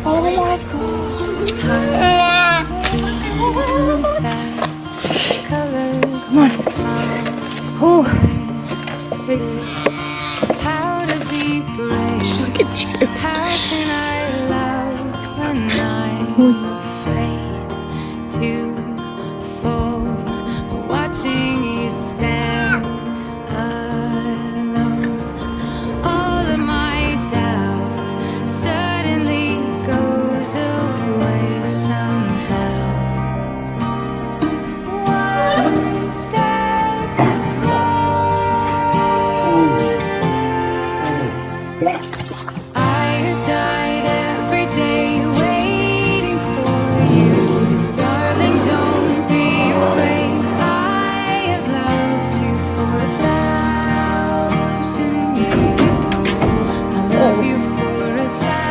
Oh my God. Come on. Oh. How to be brave. Look at you. How can I love when I'm Oh.